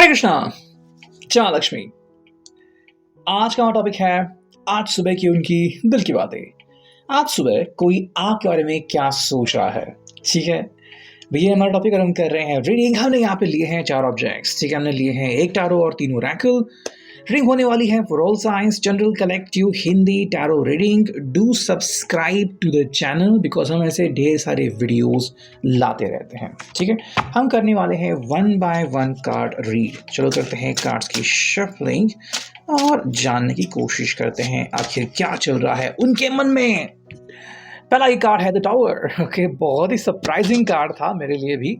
हरे कृष्णा। जय लक्ष्मी। आज का टॉपिक है आज सुबह की उनकी दिल की बातें। आज सुबह कोई आपके बारे में क्या सोच रहा है। ठीक है भैया, हमारा टॉपिक हम कर रहे हैं रीडिंग। हमने यहाँ पे लिए हैं 4 ऑब्जेक्ट्स। ठीक है, हमने लिए हैं एक टैरो और 3 ओरेकल। रीडिंग होने वाली है for all signs, general, collective, Hindi tarot reading. Do subscribe to the channel because हम ऐसे ढेर सारे वीडियोस लाते रहते हैं। ठीक है, हम करने वाले हैं 1 बाय 1 कार्ड रीड। चलो करते हैं कार्ड्स की शफलिंग और जानने की कोशिश करते हैं आखिर क्या चल रहा है उनके मन में। पहला ही कार्ड है द टावर। ओके, बहुत ही सरप्राइजिंग कार्ड था मेरे लिए भी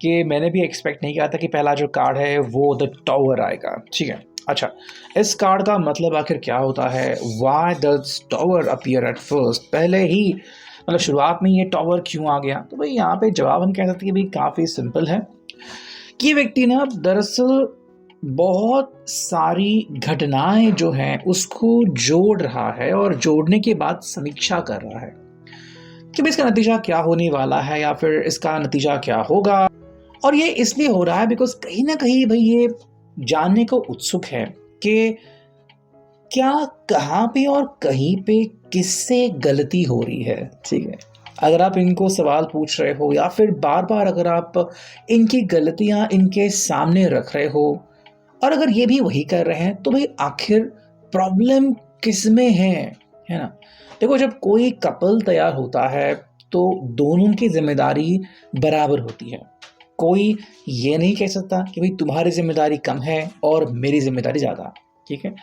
कि मैंने भी एक्सपेक्ट नहीं किया था कि पहला जो कार्ड है वो द टावर आएगा। ठीक है, अच्छा, इस कार्ड का मतलब आखिर क्या होता है। Why does tower appear at first. पहले ही मतलब शुरुआत में ये टावर क्यों आ गया, तो भाई यहाँ पे जवाब हम कह सकते हैं कि भाई काफ़ी सिंपल है कि व्यक्ति ना दरअसल बहुत सारी घटनाएं जो हैं उसको जोड़ रहा है और जोड़ने के बाद समीक्षा कर रहा है कि भाई इसका नतीजा क्या होने वाला है या फिर इसका नतीजा क्या होगा। और ये इसलिए हो रहा है बिकॉज कहीं ना कहीं भाई ये जानने को उत्सुक है कि क्या कहाँ पे और कहीं पे किससे गलती हो रही है। ठीक है, अगर आप इनको सवाल पूछ रहे हो या फिर बार बार अगर आप इनकी गलतियां इनके सामने रख रहे हो और अगर ये भी वही कर रहे हैं तो भाई आखिर प्रॉब्लम किस में है ना। देखो, जब कोई कपल तैयार होता है तो दोनों की जिम्मेदारी बराबर होती है। कोई ये नहीं कह सकता कि भाई तुम्हारी जिम्मेदारी कम है और मेरी जिम्मेदारी ज़्यादा। ठीक है,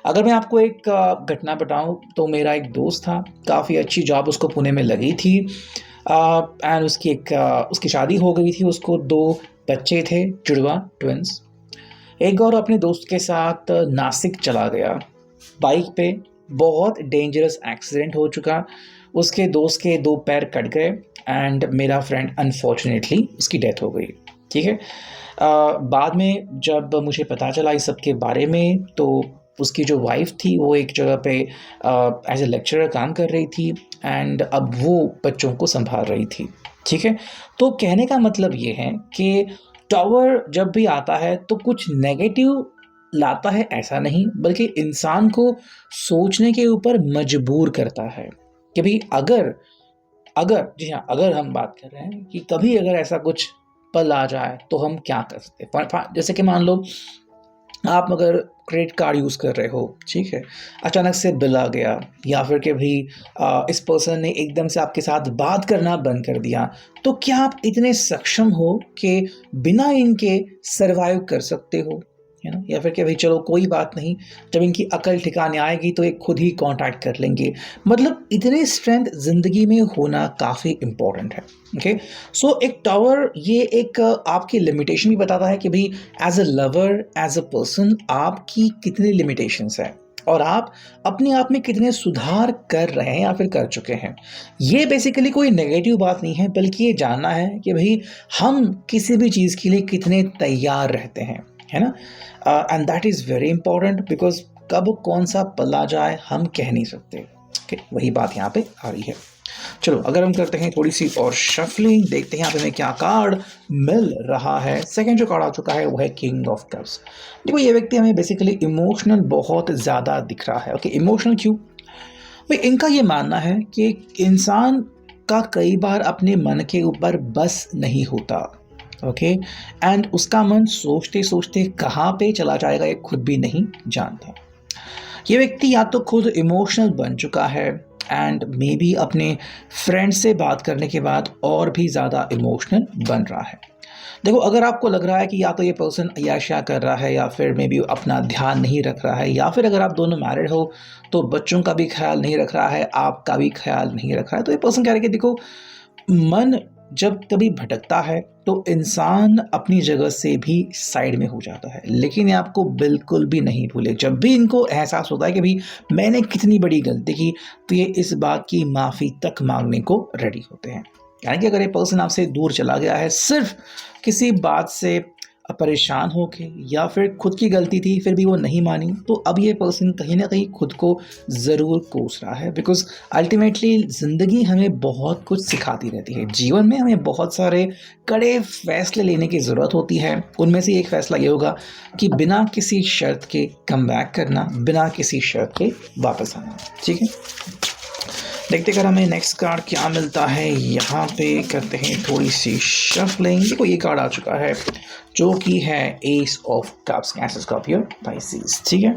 अगर मैं आपको एक घटना बताऊं तो मेरा एक दोस्त था, काफ़ी अच्छी जॉब उसको पुणे में लगी थी एंड उसकी शादी हो गई थी। उसको 2 बच्चे थे, जुड़वा ट्विंस। एक और अपने दोस्त के साथ नासिक चला गया बाइक पे। बहुत डेंजरस एक्सीडेंट हो चुका, उसके दोस्त के 2 पैर कट गए एंड मेरा फ्रेंड अनफॉर्चुनेटली उसकी डेथ हो गई। ठीक है, बाद में जब मुझे पता चला इस सब के बारे में तो उसकी जो वाइफ थी वो एक जगह पे एज ए लेक्चरर काम कर रही थी एंड अब वो बच्चों को संभाल रही थी। ठीक है, तो कहने का मतलब ये है कि टावर जब भी आता है तो कुछ नेगेटिव लाता है ऐसा नहीं, बल्कि इंसान को सोचने के ऊपर मजबूर करता है कि भाई अगर अगर जी हाँ, अगर हम बात कर रहे हैं कि कभी अगर ऐसा कुछ पल आ जाए तो हम क्या कर सकते हैं। जैसे कि मान लो आप अगर क्रेडिट कार्ड यूज़ कर रहे हो, ठीक है, अचानक से बिल आ गया या फिर कि भाई इस पर्सन ने एकदम से आपके साथ बात करना बंद कर दिया, तो क्या आप इतने सक्षम हो कि बिना इनके सरवाइव कर सकते हो, है ना। या फिर कि भाई चलो कोई बात नहीं, जब इनकी अकल ठिकाने आएगी तो ये खुद ही कांटेक्ट कर लेंगे। मतलब इतने स्ट्रेंथ ज़िंदगी में होना काफ़ी इम्पोर्टेंट है। ओके, सो एक टावर ये एक आपकी लिमिटेशन भी बताता है कि भाई as a lover, as a person आपकी कितनी लिमिटेशंस है और आप अपने आप में कितने सुधार कर रहे हैं या फिर कर चुके हैं। ये बेसिकली कोई नेगेटिव बात नहीं है, बल्कि ये जानना है कि भाई हम किसी भी चीज़ के लिए कितने तैयार रहते हैं, है ना। And that is very important because कब कौन सा पल आ जाए हम कह नहीं सकते। ओके, वही बात यहाँ पे आ रही है। चलो अगर हम करते हैं थोड़ी सी और शफलिंग, देखते हैं यहाँ पे हमें क्या कार्ड मिल रहा है। सेकंड जो कार्ड आ चुका है वो है किंग ऑफ कप्स। देखो, ये व्यक्ति हमें बेसिकली इमोशनल बहुत ज़्यादा दिख रहा है। ओके, इमोशनल क्यों भाई, इनका ये मानना है कि इंसान का कई बार अपने मन के ऊपर बस नहीं होता। ओके, एंड उसका मन सोचते सोचते कहाँ पे चला जाएगा ये खुद भी नहीं जानता। ये व्यक्ति या तो खुद इमोशनल बन चुका है एंड मे बी अपने फ्रेंड से बात करने के बाद और भी ज़्यादा इमोशनल बन रहा है। देखो, अगर आपको लग रहा है कि या तो ये पर्सन अय्याशिया कर रहा है या फिर मे बी अपना ध्यान नहीं रख रहा है या फिर अगर आप दोनों मैरिड हो तो बच्चों का भी ख्याल नहीं रख रहा है, आपका भी ख्याल नहीं रख रहा है, तो ये पर्सन कह रहा है कि देखो, मन जब कभी भटकता है तो इंसान अपनी जगह से भी साइड में हो जाता है, लेकिन ये आपको बिल्कुल भी नहीं भूले। जब भी इनको एहसास होता है कि भाई मैंने कितनी बड़ी गलती की, तो ये इस बात की माफ़ी तक मांगने को रेडी होते हैं। यानी कि अगर ये पर्सन आपसे दूर चला गया है सिर्फ किसी बात से परेशान होके या फिर खुद की गलती थी फिर भी वो नहीं मानी, तो अब ये पर्सन कहीं ना कहीं खुद को ज़रूर कोस रहा है। बिकॉज अल्टीमेटली ज़िंदगी हमें बहुत कुछ सिखाती रहती है। जीवन में हमें बहुत सारे कड़े फैसले लेने की ज़रूरत होती है। उनमें से एक फ़ैसला ये होगा कि बिना किसी शर्त के कम बैक करना, बिना किसी शर्त के वापस आना। ठीक है, देखते कर हमें नेक्स्ट कार्ड क्या मिलता है। यहाँ पे करते हैं थोड़ी सी शफलिंग। देखो ये कार्ड आ चुका है जो कि है S of cups, cancer, Scorpio, Pisces. ठीक है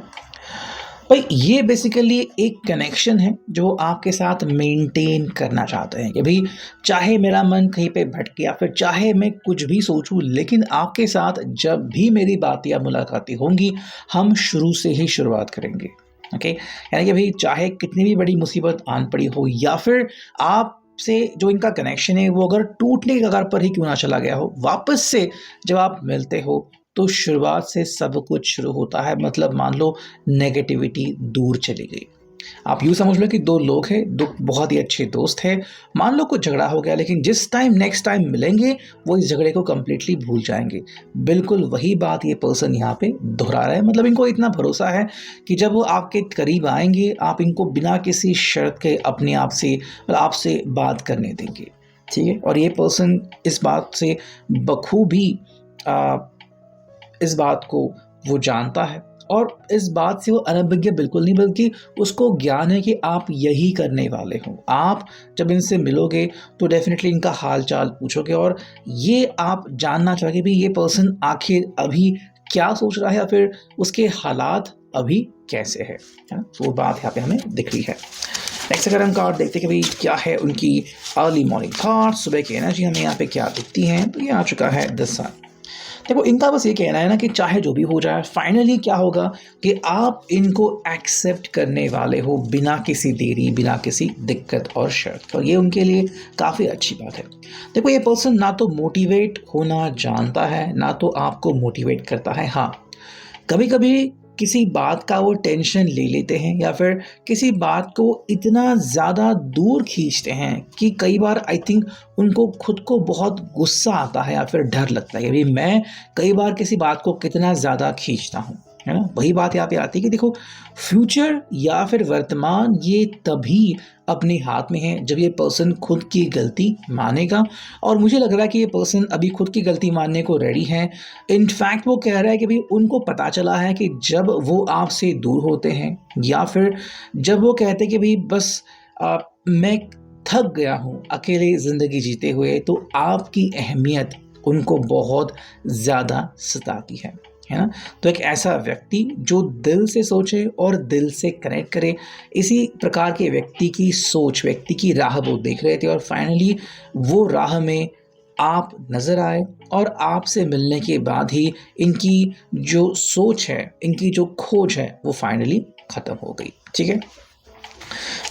भाई, ये बेसिकली एक कनेक्शन है जो आपके साथ मेंटेन करना चाहते हैं कि भाई चाहे मेरा मन कहीं पे भटके या फिर चाहे मैं कुछ भी सोचूं, लेकिन आपके साथ जब भी मेरी बात या मुलाकातें होंगी हम शुरू से ही शुरुआत करेंगे। ओके, यानी कि भाई चाहे कितनी भी बड़ी मुसीबत आन पड़ी हो या फिर आप से जो इनका कनेक्शन है वो अगर टूटने के कगार पर ही क्यों ना चला गया हो, वापस से जब आप मिलते हो तो शुरुआत से सब कुछ शुरू होता है। मतलब मान लो नेगेटिविटी दूर चली गई। आप यूँ समझ लो कि दो लोग हैं, दो बहुत ही अच्छे दोस्त हैं। मान लो कुछ झगड़ा हो गया, लेकिन जिस टाइम नेक्स्ट टाइम मिलेंगे वो इस झगड़े को कम्प्लीटली भूल जाएंगे। बिल्कुल वही बात ये पर्सन यहाँ पे दोहरा रहा है। मतलब इनको इतना भरोसा है कि जब वो आपके करीब आएंगे आप इनको बिना किसी शर्त के अपने आप से, मतलब आपसे बात करने देंगे। ठीक है, और ये पर्सन इस बात से बखूबी इस बात को वो जानता है और इस बात से वो अनभिज्ञ बिल्कुल नहीं, बल्कि उसको ज्ञान है कि आप यही करने वाले हो। आप जब इनसे मिलोगे तो डेफिनेटली इनका हाल चाल पूछोगे और ये आप जानना चाहोगे भी ये पर्सन आखिर अभी क्या सोच रहा है या फिर उसके हालात अभी कैसे है ना। तो वो बात यहाँ पे हमें दिख रही है। नेक्स्ट अगर हम कार्ड देखते हैं कि भाई क्या है उनकी अर्ली मॉर्निंग कार्ड, सुबह की एनर्जी हमें यहाँ पे क्या दिखती है, तो ये आ चुका है द सन। देखो इनका बस ये कहना है ना कि चाहे जो भी हो जाए फाइनली क्या होगा कि आप इनको एक्सेप्ट करने वाले हो बिना किसी देरी, बिना किसी दिक्कत और शर्त। और ये उनके लिए काफ़ी अच्छी बात है। देखो ये पर्सन ना तो मोटिवेट होना जानता है ना तो आपको मोटिवेट करता है। हाँ, कभी कभी किसी बात का वो टेंशन ले लेते हैं या फिर किसी बात को इतना ज़्यादा दूर खींचते हैं कि कई बार आई थिंक उनको खुद को बहुत गुस्सा आता है या फिर डर लगता है कि भाई मैं कई बार किसी बात को कितना ज़्यादा खींचता हूँ, है ना। वही बात यहाँ पे आती है कि देखो फ्यूचर या फिर वर्तमान ये तभी अपने हाथ में है जब ये पर्सन खुद की गलती मानेगा। और मुझे लग रहा है कि ये पर्सन अभी खुद की गलती मानने को रेडी है। इनफैक्ट वो कह रहा है कि भाई उनको पता चला है कि जब वो आपसे दूर होते हैं या फिर जब वो कहते हैं कि भाई बस मैं थक गया हूँ अकेले ज़िंदगी जीते हुए, तो आपकी अहमियत उनको बहुत ज़्यादा सताती है ना। तो एक ऐसा व्यक्ति जो दिल से सोचे और दिल से कनेक्ट करे, इसी प्रकार के व्यक्ति की सोच, व्यक्ति की राह वो देख रहे थे और फाइनली वो राह में आप नज़र आए और आपसे मिलने के बाद ही इनकी जो सोच है, इनकी जो खोज है वो फाइनली ख़त्म हो गई। ठीक है,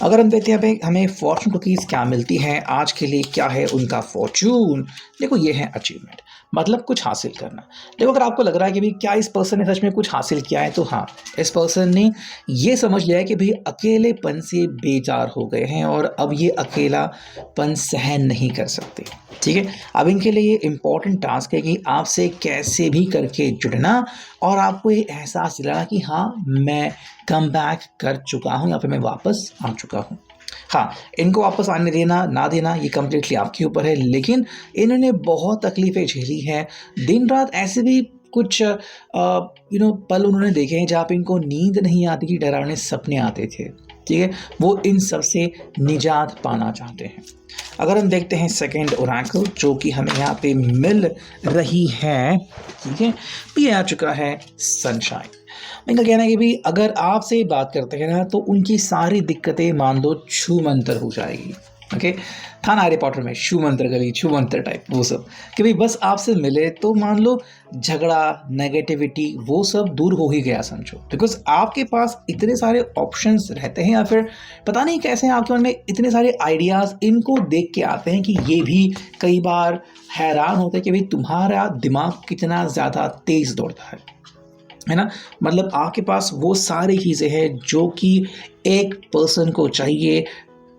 अगर हम देखते हैं भाई हमें फॉर्चून कुकीज़ क्या मिलती हैं आज के लिए, क्या है उनका फॉर्चून। देखो ये है अचीवमेंट, मतलब कुछ हासिल करना। देखो अगर आपको लग रहा है कि भाई क्या इस पर्सन ने सच में कुछ हासिल किया है, तो हाँ, इस पर्सन ने ये समझ लिया है कि भाई अकेलेपन से बेजार हो गए हैं और अब ये अकेलापन सहन नहीं कर सकते। ठीक है, अब इनके लिए ये इम्पॉर्टेंट टास्क है कि आपसे कैसे भी करके जुड़ना और आपको ये एहसास दिलाना कि हाँ मैं कम बैक कर चुका हूँ या फिर मैं वापस आ चुका हूँ। हाँ, इनको वापस आने देना ना देना ये कम्प्लीटली आपके ऊपर है, लेकिन इन्होंने बहुत तकलीफ़ें झेली हैं। दिन रात ऐसे भी कुछ पल उन्होंने देखे हैं जहाँ पे इनको नींद नहीं आती थी, डरावने सपने आते थे। ठीक है, वो इन सब से निजात पाना चाहते हैं। अगर हम देखते हैं सेकंड ओरेकल जो कि हमें यहाँ पे मिल रही है, ठीक है, ये आ चुका है सनशाइन। इनका कहना है कि भाई अगर आपसे बात करते हैं ना तो उनकी सारी दिक्कतें मान लो छू मंतर हो जाएगी। ओके, था ना हैरी पॉटर में छू मंतर गली, छू मंतर टाइप, वो सब कि भाई बस आपसे मिले तो मान लो झगड़ा, नेगेटिविटी वो सब दूर हो ही गया समझो। बिकॉज आपके पास इतने सारे ऑप्शंस रहते हैं या फिर पता नहीं कैसे हैं आपके मन में इतने सारे आइडियाज़ इनको देख के आते हैं कि ये भी कई बार हैरान होते हैं कि भाई तुम्हारा दिमाग कितना ज़्यादा तेज़ दौड़ता है ना। मतलब आपके पास वो सारी चीज़ें हैं जो कि एक पर्सन को चाहिए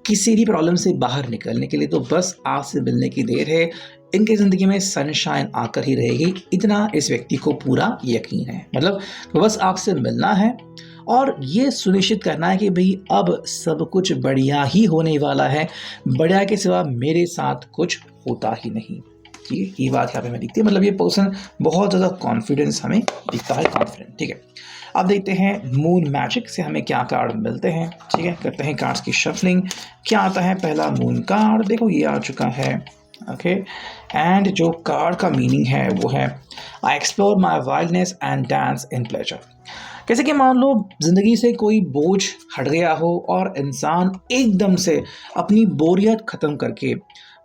किसी भी प्रॉब्लम से बाहर निकलने के लिए तो बस आपसे मिलने की देर है। इनकी ज़िंदगी में सनशाइन आकर ही रहेगी, इतना इस व्यक्ति को पूरा यकीन है। मतलब बस आपसे मिलना है और ये सुनिश्चित करना है कि भाई अब सब कुछ बढ़िया ही होने वाला है, बढ़िया के सिवा मेरे साथ कुछ होता ही नहीं। ठीक है, ये बात यहाँ पे हमें दिखती है। मतलब ये पर्सन बहुत ज़्यादा कॉन्फिडेंस हमें दिखता है, कॉन्फिडेंट। ठीक है, अब देखते हैं मून मैजिक से हमें क्या कार्ड मिलते हैं। ठीक है, करते हैं कार्ड्स की शफलिंग। क्या आता है पहला मून कार्ड, देखो ये आ चुका है। ओके, एंड जो कार्ड का मीनिंग है वो है I explore my wildness and dance in pleasure. जैसे कि मान लो ज़िंदगी से कोई बोझ हट गया हो और इंसान एकदम से अपनी बोरियत ख़त्म करके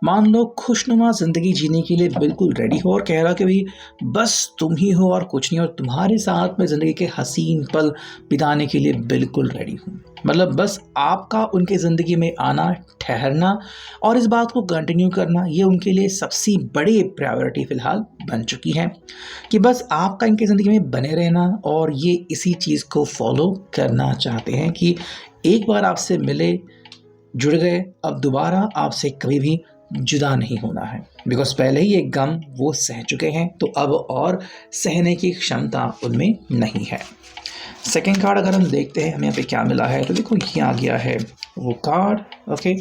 मान लो खुशनुमा ज़िंदगी जीने के लिए बिल्कुल रेडी हो और कह रहा कि भाई बस तुम ही हो और कुछ नहीं, और तुम्हारे साथ में ज़िंदगी के हसीन पल बिताने के लिए बिल्कुल रेडी हूँ। मतलब बस आपका उनके ज़िंदगी में आना, ठहरना और इस बात को कंटिन्यू करना, ये उनके लिए सबसे बड़ी प्रायोरिटी फ़िलहाल बन चुकी है कि बस आपका इनकी ज़िंदगी में बने रहना, और ये इसी चीज़ को फॉलो करना चाहते हैं कि एक बार आपसे मिले, जुड़ गए, अब दोबारा आपसे कभी भी जुदा नहीं होना है। बिकॉज पहले ही एक गम वो सह चुके हैं, तो अब और सहने की क्षमता उनमें नहीं है। सेकेंड कार्ड अगर हम देखते हैं हमें यहाँ पे क्या मिला है, तो देखो ये आ गया है वो कार्ड। ओके,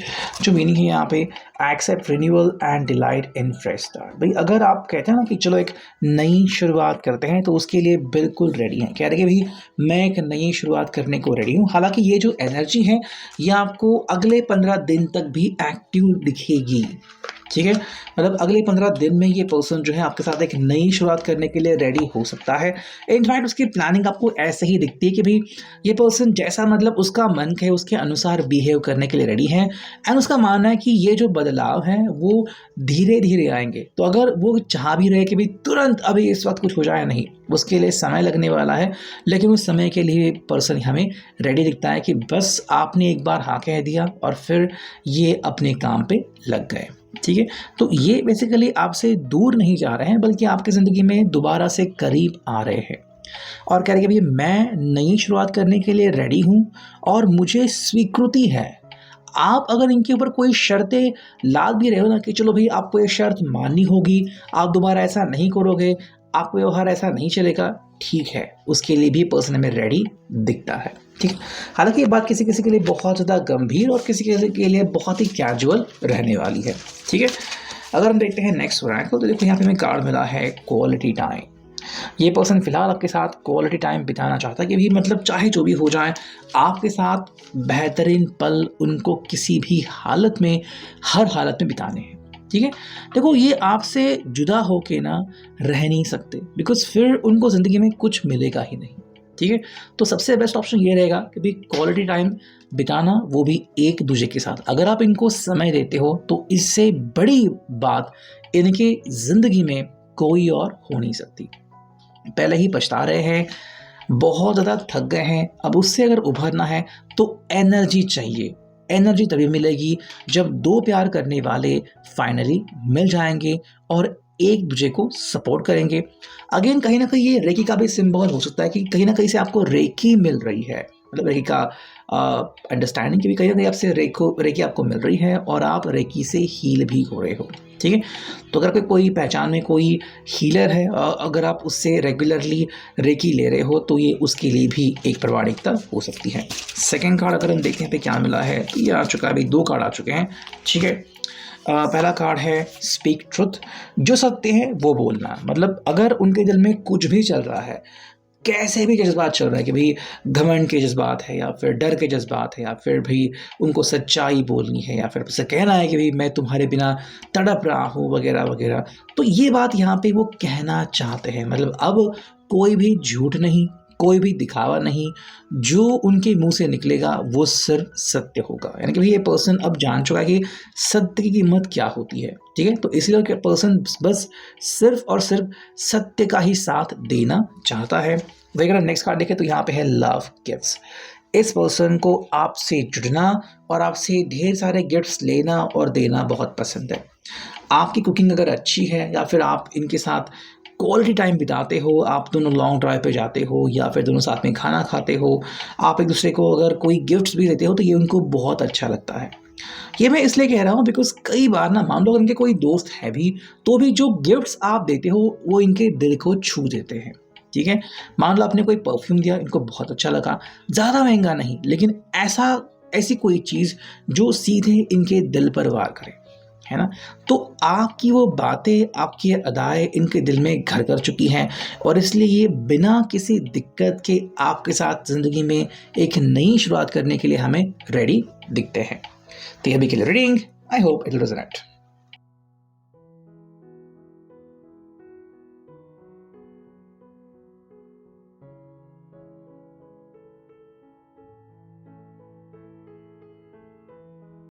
जो मीनिंग है यहाँ पे accept renewal and delight in fresh start. भाई अगर आप कहते हैं ना कि चलो एक नई शुरुआत करते हैं, तो उसके लिए बिल्कुल रेडी हैं। कह रहे कि भाई मैं एक नई शुरुआत करने को रेडी हूँ। हालांकि ये जो एनर्जी है ये आपको अगले 15 दिन तक भी एक्टिव दिखेगी। ठीक है, मतलब अगले 15 दिन में ये पर्सन जो है आपके साथ एक नई शुरुआत करने के लिए रेडी हो सकता है। इनफैक्ट उसकी प्लानिंग आपको ऐसे ही दिखती है कि भाई ये पर्सन जैसा मतलब उसका मन है उसके अनुसार बिहेव करने के लिए रेडी है, एंड उसका मानना है कि ये जो बदलाव है वो धीरे धीरे आएंगे। तो अगर वो चाह भी रहे कि भाई तुरंत अभी इस वक्त कुछ हो जाए, नहीं, उसके लिए समय लगने वाला है, लेकिन उस समय के लिए पर्सन हमें रेडी दिखता है कि बस आपने एक बार हाँ कह दिया और फिर ये अपने काम पे लग गए। ठीक है, तो ये बेसिकली आपसे दूर नहीं जा रहे हैं, बल्कि आपकी ज़िंदगी में दोबारा से करीब आ रहे हैं और कह रहे हैं कि भाई मैं नई शुरुआत करने के लिए रेडी हूँ और मुझे स्वीकृति है। आप अगर इनके ऊपर कोई शर्तें लाद भी रहे हो ना कि चलो भाई आपको ये शर्त माननी होगी, आप दोबारा ऐसा नहीं करोगे, आपको व्यवहार ऐसा नहीं चलेगा, ठीक है, उसके लिए भी पर्सन में रेडी दिखता है। ठीक है, हालांकि ये बात किसी किसी के लिए बहुत ज़्यादा गंभीर और किसी किसी के लिए बहुत ही कैजुअल रहने वाली है। ठीक है, अगर हम देखते हैं नेक्स्ट रैंक को, तो देखो यहाँ पे हमें कार्ड मिला है क्वालिटी टाइम। ये पर्सन फिलहाल आपके साथ क्वालिटी टाइम बिताना चाहता है कि भी मतलब चाहे जो भी हो जाए आपके साथ बेहतरीन पल उनको किसी भी हालत में, हर हालत में बिताने हैं। ठीक है, देखो ये आपसे जुदा होके ना रह नहीं सकते, बिकॉज फिर उनको ज़िंदगी में कुछ मिलेगा ही नहीं। ठीक है, तो सबसे बेस्ट ऑप्शन ये रहेगा कि भाई क्वालिटी टाइम बिताना, वो भी एक दूसरे के साथ। अगर आप इनको समय देते हो तो इससे बड़ी बात इनके ज़िंदगी में कोई और हो नहीं सकती। पहले ही पछता रहे हैं, बहुत ज़्यादा थक गए हैं, अब उससे अगर उभरना है तो एनर्जी चाहिए। एनर्जी तभी मिलेगी जब दो प्यार करने वाले फाइनली मिल जाएंगे और एक दूसरे को सपोर्ट करेंगे। अगेन कहीं ना कहीं ये रेकी का भी सिंबल हो सकता है कि कहीं ना कहीं से आपको रेकी मिल रही है, मतलब रेकी का अंडरस्टैंडिंग की भी कहीं ना कहीं आपसे रेकी आपको मिल रही है और आप रेकी से हील भी हो रहे हो। ठीक है, तो अगर कोई पहचान में कोई हीलर है, अगर आप उससे रेगुलरली रेकी ले रहे हो, तो ये उसके लिए भी एक प्रामाणिकता हो सकती है। सेकेंड कार्ड अगर हम देखते हैं पे क्या मिला है, तो ये आ चुका है, भाई 2 कार्ड आ चुके हैं। ठीक है, पहला कार्ड है स्पीक ट्रुथ, जो सत्य है वो बोलना। मतलब अगर उनके दिल में कुछ भी चल रहा है, कैसे भी जज्बात चल रहा है कि भाई घमंड के जज्बात है या फिर डर के जज्बात है या फिर भाई उनको सच्चाई बोलनी है या फिर उसे कहना है कि भाई मैं तुम्हारे बिना तड़प रहा हूँ वगैरह वगैरह, तो ये बात यहाँ पे वो कहना चाहते हैं। मतलब अब कोई भी झूठ नहीं, कोई भी दिखावा नहीं, जो उनके मुंह से निकलेगा वो सिर्फ सत्य होगा। यानी कि भाई ये पर्सन अब जान चुका है कि सत्य की कीमत क्या होती है। ठीक है, तो इसलिए पर्सन बस सिर्फ और सिर्फ सत्य का ही साथ देना चाहता है। वही अगर नेक्स्ट कार्ड देखें तो यहाँ पे है लव गिफ्ट्स। इस पर्सन को आपसे जुड़ना और आपसे ढेर सारे गिफ्ट्स लेना और देना बहुत पसंद है। आपकी कुकिंग अगर अच्छी है या फिर आप इनके साथ क्वालिटी टाइम बिताते हो, आप दोनों लॉन्ग ड्राइव पे जाते हो या फिर दोनों साथ में खाना खाते हो, आप एक दूसरे को अगर कोई गिफ्ट्स भी देते हो, तो ये उनको बहुत अच्छा लगता है। ये मैं इसलिए कह रहा हूँ बिकॉज कई बार ना मान लो अगर इनके कोई दोस्त है भी तो भी जो गिफ्ट्स आप देते हो वो इनके दिल को छू देते हैं। ठीक है, मान लो आपने कोई परफ्यूम दिया, इनको बहुत अच्छा लगा, ज़्यादा महंगा नहीं लेकिन ऐसी कोई चीज़ जो सीधे इनके दिल पर वार करे, है ना। तो आपकी वो बातें, आपकी ये अदाएँ इनके दिल में घर कर चुकी हैं और इसलिए ये बिना किसी दिक्कत के आपके साथ ज़िंदगी में एक नई शुरुआत करने के लिए हमें रेडी दिखते हैं। तो ये अभी के लिए reading, I hope it will resonate.